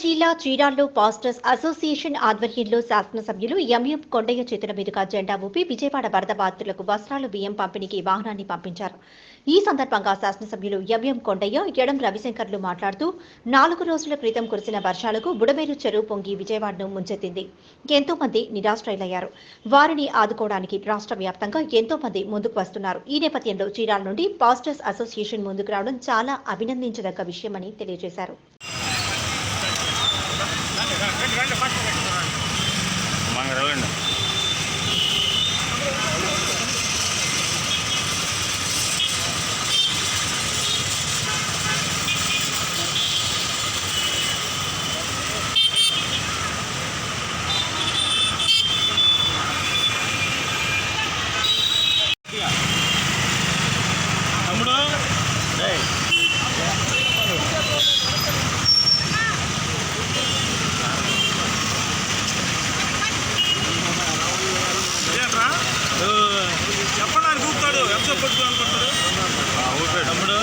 జిల్లా చీరాల్లో pastors association ఆధ్వర్యంలో శాసనసభ్యులు ఎంఎం కొండయ్య చేతుల మీదుగా జెండా ఊపి విజయవాడ వరద బాధితులకు వస్త్రాలు బియ్యం పంపిణీకి వాహనాన్ని పంపించారు. ఈ సందర్భంగా శాసనసభ్యులు ఎంఎం కొండయ్య, ఎడం రవిశంకర్లు మాట్లాడుతూ 4 రోజుల క్రితం కురిసిన వర్షాలకు బుడమేరు చెరువు పొంగి విజయవాడను ముంచెత్తింది. ఎంతో మంది నిరాశ్రయులయ్యారు. వారిని ఆదుకోవడానికి రాష్ట్ర వ్యాప్తంగా ఎంతో మంది ముందుకు వస్తున్నారు. ఈ నేపథ్యంలో చీరాల నుండి పాస్టర్స్ అసోసియేషన్ ముందుకు రావడం చాలా అభినందించదగ్గ విషయమని తెలియజేశారు. చెప్పడానికి ఊపుతాడు, ఎంతో పట్టుకుని అనుకుంటాడు. ఊపాడు తమ్ముడు.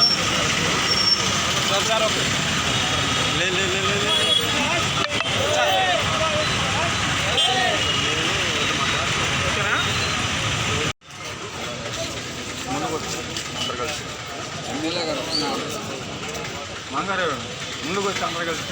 ఓకేనా? ఎమ్మెల్యే గారు మంగారు ముందుకు వచ్చి అందరు కలిసి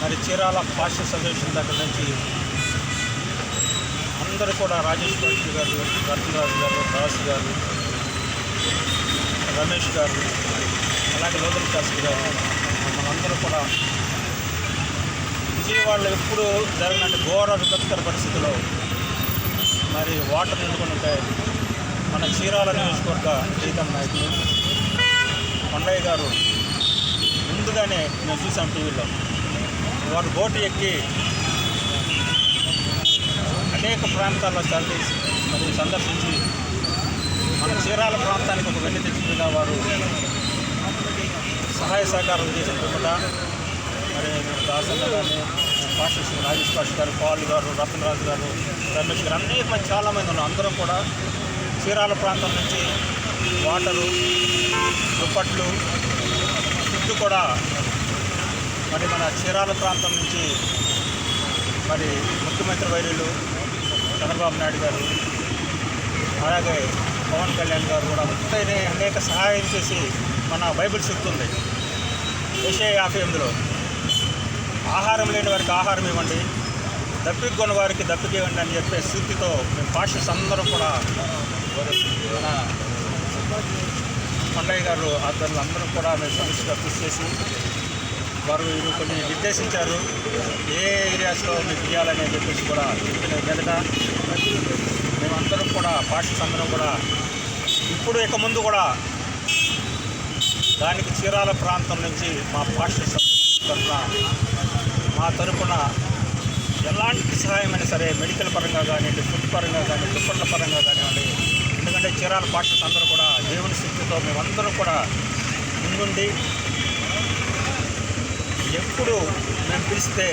మరి చీరాల పాస్టర్స్ అసోసియేషన్ దగ్గర నుంచి అందరూ కూడా రాజేష్ పాటి గారు, రత్నరాజు గారు, దాస్ గారు, రమేష్ గారు, అలాగే లోదల్ శాస్త్రి గారు, మనందరూ కూడా విజయవాడలో ఎప్పుడు జరిగినట్టు ఘోర విపత్కర పరిస్థితిలో మరి వాటర్ నిండుకొని ఉంటాయి. మన చీరాల నియోజకవర్గ ప్రీతం నాయకులు కొండయ్య గారు ముందుగానే మేము చూసాం టీవీలో. వారు బోటు ఎక్కి అనేక ప్రాంతాల్లో మరి సందర్శించి మన చీరాల ప్రాంతానికి ఒక వెళ్లి తెచ్చిందిగా వారు సహాయ సహకారం చేసిన కూడా మరి దాసన్న గారు, పాస్టర్స్ రాజేష్ పాస్టర్ గారు, పాల్ గారు, రత్నరాజు గారు, రమేష్ గారు, అనేక మంది చాలామంది ఉన్నారు. అందరం కూడా చీరాల ప్రాంతం నుంచి వాటరు, దుప్పట్లు, ఫుడ్ కూడా మరి మన చీరాల ప్రాంతం నుంచి మరి ముఖ్యమంత్రి వర్యులు చంద్రబాబు నాయుడు గారు, అలాగే పవన్ కళ్యాణ్ గారు కూడా మొత్తనే అనేక సహాయం చేసి మన బైబిల్ చెప్తుంది యెషయా 58లో ఆహారం లేని వారికి ఆహారం ఇవ్వండి, దప్పికి కొన్న వారికి దప్పికి ఇవ్వండి అని చెప్పే సూక్తితో మేము పాస్టర్స్ అందరం కూడా మన కొండయ్య గారు ఆధ్వర్యంలో అందరం కూడా మేము సమస్యగా కృషి చేసి వారు కొన్ని నిర్దేశించారు. ఏ ఏరియాస్లో మీకు ఇవ్వాలని చెప్పేసి కూడా చెప్పిన మీదట మేమందరం కూడా పాస్టర్స్ అందరం కూడా ఇప్పుడు ఇక ముందు కూడా దానికి చీరాల ప్రాంతం నుంచి మా పాస్టర్స్ మా తరఫున ఎలాంటి సహాయమైనా సరే, మెడికల్ పరంగా కానివ్వండి, ఫుడ్ పరంగా కానీ, దుప్పట్ల పరంగా కానివ్వండి, ఎందుకంటే చీరాల పాస్టర్స్ అందరూ కూడా దేవుని శక్తితో మేమందరం కూడా ముందుండి ఎప్పుడు మేము పిలిస్తే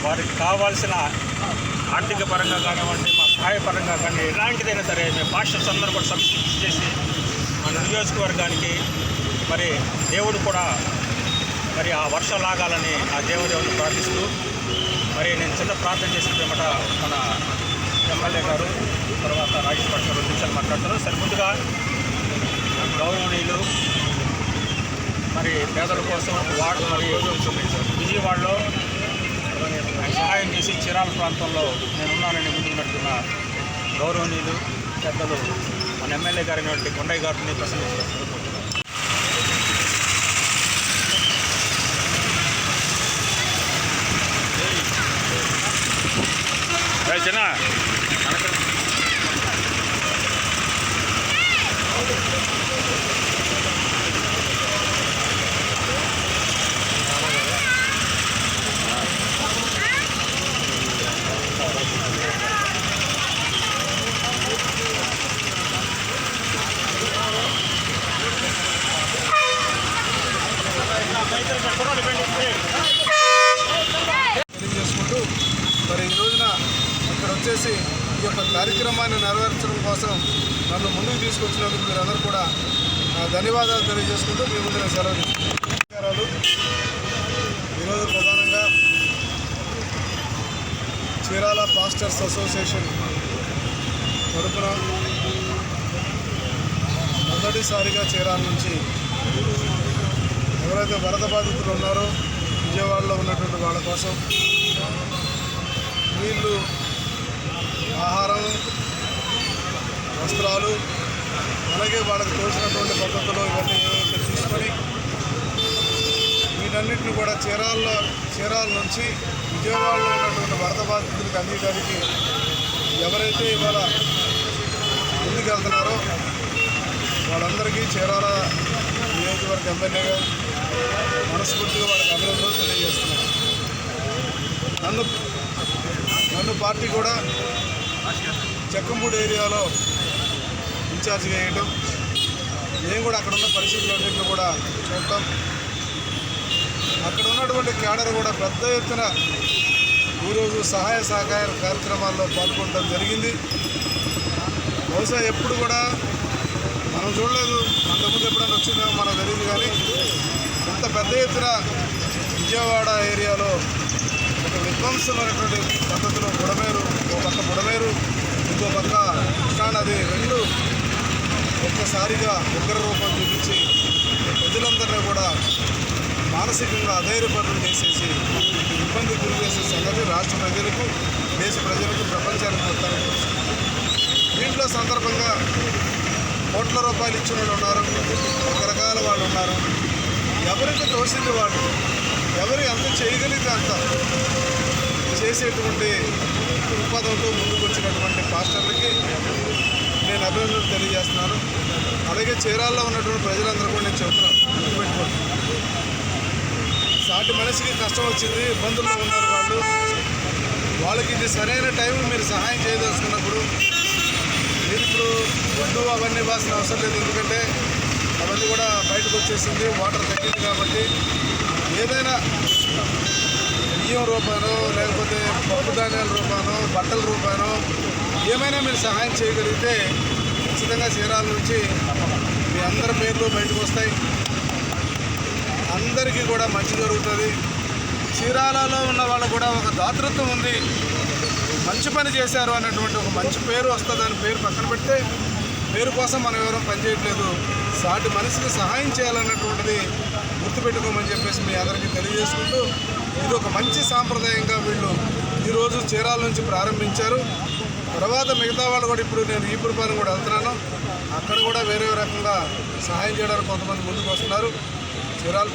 వారికి కావాల్సిన ఆర్థిక పరంగా కానివ్వండి, మా సహాయపరంగా కానీ ఎలాంటిదైనా సరే మేము పాస్టర్స్ అందరూ కూడా సమీక్ష చేసి మన నియోజకవర్గానికి మరి దేవుడు కూడా మరి ఆ వర్షం లాగాలని ఆ దేవుడిని ప్రార్థిస్తూ మరి నేను చిన్న ప్రార్థన చేసిన పిమ్మట మన ఎమ్మెల్యే గారు తర్వాత రాజేష్ పాటి గారు 2 నిమిషాలు మాట్లాడతారు. సరే, ముందుగా గౌరవనీయులు మన మరి పేదల కోసం మరి విజయవాడలో సహాయం చేసి చీరాల ప్రాంతంలో నేనున్నానని ముందున్నట్టున్న గౌరవనీయులు పెద్దలు మన ఎమ్మెల్యే గారైనటువంటి కొండయ్య గారిని ప్రసంగించారు. తెలియజేసుకుంటూ మరి ఈ రోజున ఇక్కడ వచ్చేసి ఈ యొక్క కార్యక్రమాన్ని నెరవేర్చడం కోసం నన్ను ముందుకు తీసుకొచ్చినందుకు మీరందరూ కూడా ధన్యవాదాలు తెలియజేసుకుంటూ మీ ముందు సెలవు తీసుకుంటారు. ఈరోజు ప్రధానంగా చీరాల పాస్టర్స్ అసోసియేషన్ తరపున మొదటిసారిగా చీరాల నుంచి ఎవరైతే వరద బాధితులు ఉన్నారో విజయవాడలో ఉన్నటువంటి వాళ్ళ కోసం నీళ్ళు, ఆహారం, వస్త్రాలు, అలాగే వాళ్ళకి తోచినటువంటి పద్ధతులు ఇవన్నీ ఏవైతే తీసుకొని వీటన్నిటిని కూడా చీరాల నుంచి విజయవాడలో ఉన్నటువంటి వరద బాధితులకు అందించడానికి ఎవరైతే ఇవాళ ముందుకు వెళ్తున్నారో వాళ్ళందరికీ చీరాల నియోజకవర్గ ఎమ్మెల్యేగా మనస్ఫూర్తిగా వాళ్ళకి అభినందనలు తెలియజేస్తున్నారు. నన్ను పార్టీ కూడా చెక్కంపూడి ఏరియాలో ఇన్ఛార్జిగా వేయటం, నేను కూడా అక్కడ ఉన్న పరిస్థితులన్నింటినీ కూడా చూడటం, అక్కడ ఉన్నటువంటి క్యాడర్ కూడా పెద్ద ఎత్తున ఈరోజు సహాయ సహకార కార్యక్రమాల్లో పాల్గొనడం జరిగింది. బహుశా ఎప్పుడు కూడా మనం చూడలేదు, అంతకుముందు ఎప్పుడైనా వచ్చిందో మనకు తెలియదు. కానీ ఇంత పెద్ద ఎత్తున విజయవాడ ఏరియాలో ఒక విధ్వంసమైనటువంటి పద్ధతిలో ఒక పక్క బుడమేరు, ఇంకో పక్క కృష్ణానది రెండు ఒక్కసారిగా ఉగ్ర రూపం చూపించి ప్రజలందరినీ కూడా మానసికంగా అధైర్యపరులు చేసేసి ఇబ్బంది గురి చేసే సంగతి రాష్ట్ర ప్రజలకు, దేశ ప్రజలకు, ప్రపంచానికి మొత్తానికి వస్తుంది. దీంట్లో సందర్భంగా కోట్ల రూపాయలు ఇచ్చిన వాళ్ళు ఉన్నారు, రకరకాల వాళ్ళు ఉన్నారు. ఎవరికి తోసింది వాళ్ళు, ఎవరు ఎంత చేయగలిగితే అంత చేసేటువంటి దృక్పథంతో ముందుకు వచ్చినటువంటి పాస్టర్లకి నేను అభినందనలు తెలియజేస్తున్నాను. అలాగే చీరాల్లో ఉన్నటువంటి ప్రజలందరూ కూడా నేను చెబుతున్నాను, గుర్తుపెట్టుకోండి. సాటి మనిషికి కష్టం వచ్చింది, ఇబ్బందుల్లో ఉన్నారు వాళ్ళకి ఇది సరైన టైం మీరు సహాయం చేయదలుచుకున్నప్పుడు మీరు ఇప్పుడు ఫుడ్ అవన్నీ ఇవ్వాల్సిన అవసరం లేదు. ఎందుకంటే అవన్నీ కూడా బయటకు వచ్చేసింది, వాటర్ తగ్గింది. కాబట్టి ఏదైనా బియ్యం రూపాయనో, లేకపోతే పప్పు ధాన్యాల రూపాయనో, బట్టల రూపాయనో ఏమైనా మీరు సహాయం చేయగలిగితే ఖచ్చితంగా చీరాల నుంచి మీ అందరి పేర్లు బయటకు వస్తాయి, అందరికీ కూడా మంచి జరుగుతుంది. చీరాలలో ఉన్న వాళ్ళు కూడా ఒక దాతృత్వం ఉంది, మంచి పని చేశారు అన్నటువంటి ఒక మంచి పేరు వస్తుంది. అని పేరు పక్కన పెడితే పేరు కోసం మనం ఎవరూ పనిచేయట్లేదు, సాటి మనిషికి సహాయం చేయాలన్నటువంటిది గుర్తుపెట్టుకోమని చెప్పేసి మీ అందరికీ తెలియజేసుకుంటూ, ఇది ఒక మంచి సాంప్రదాయంగా వీళ్ళు ఈరోజు చీరాల నుంచి ప్రారంభించారు. తర్వాత మిగతా వాళ్ళు కూడా ఇప్పుడు నేను ఈపురపాలెం కూడా వెళ్తున్నాను, అక్కడ కూడా వేరే రకంగా సహాయం చేయడానికి కొంతమంది ముందుకు వస్తున్నారు. చీరాల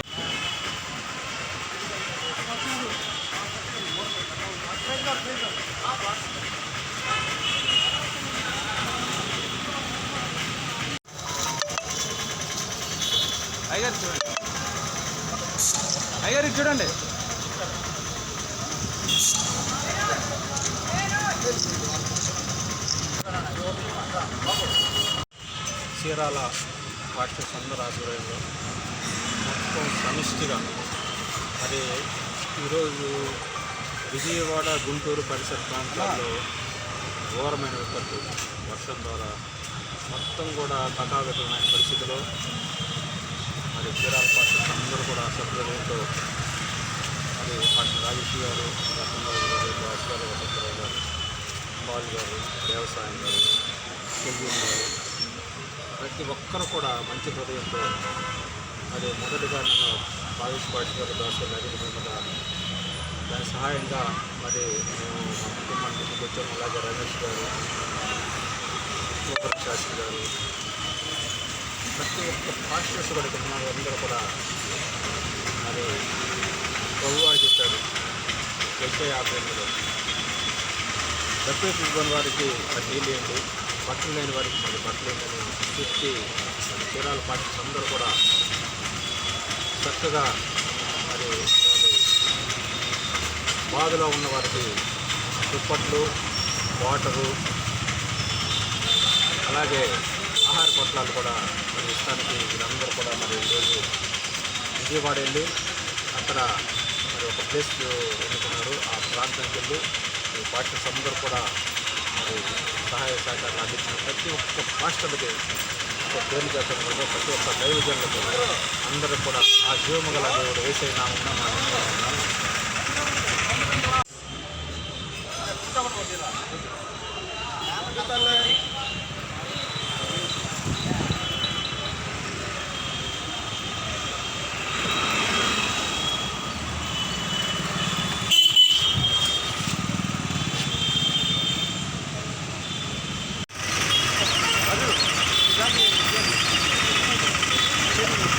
అయ్యారు చూడండి. చీరాల పాస్టర్స్ అందరూ ఆధ్వర్యంలో మొత్తం సమిష్టిగా మరి ఈరోజు విజయవాడ, గుంటూరు పరిసర ప్రాంతాల్లో ఘోరమైన విపత్తు వర్షం ద్వారా మొత్తం కూడా కకావికలమైన పరిస్థితిలో మరి చీరాల పాస్టర్స్ అందరూ కూడా సభ్యులతో మరి పాస్టర్ రాజేష్ గారు, రత్నరాజు గారు, దాస్ గారు, వసంతరావు గారు, పాల్ గారు, వ్యవసాయం గారు, సెల్యూన్ గారు, ప్రతి ఒక్కరు కూడా మంచి హృదయంతో మరి మొదటిగా నన్ను మాజీ పార్టీ గారు దాసు మీద దాని సహాయంగా మరి మేము మా కుటుంబాన్ని ముందుకు వచ్చాము. అలాగే రమేష్ గారు, శాస్త్రి గారు, ప్రతి ఒక్క పాస్టర్స్ కూడా ఇక్కడ ఉన్నారు. అందరూ కూడా మరి ప్రభు వారు చెప్పారు వచ్చే ఆధ్వర్యంలో తప్పిపోయిన వారికి మరి నీళ్ళు ఏంటి, బట్టలు లేని వారికి మరి బట్టలు ఏంటని చెప్పి చీరాల పాస్టర్స్ అందరూ కూడా చక్కగా మరి వాళ్ళు బాధలో ఉన్న వారికి దుప్పట్లు, వాటరు, అలాగే ఆహార పొట్లాలు కూడా మరి ఇష్టానికి వీళ్ళందరూ కూడా మరి ఈరోజు విజయవాడ వెళ్ళి అక్కడ మరి ఒక ప్లేస్ ఎన్నుకున్నారు. ఆ ప్రాంతానికి వెళ్ళి ఈ పాస్టర్స్ అందరూ కూడా మరి సహాయ సహకారాలు అందించిన ప్రతి ఒక్క పాస్టర్లకి ఒక పేరు చేస్తున్నారు. ప్రతి ఒక్క దైవజనులకు అందరూ కూడా ఆ జీవము గల దేవుడు యేసయ్య నామమున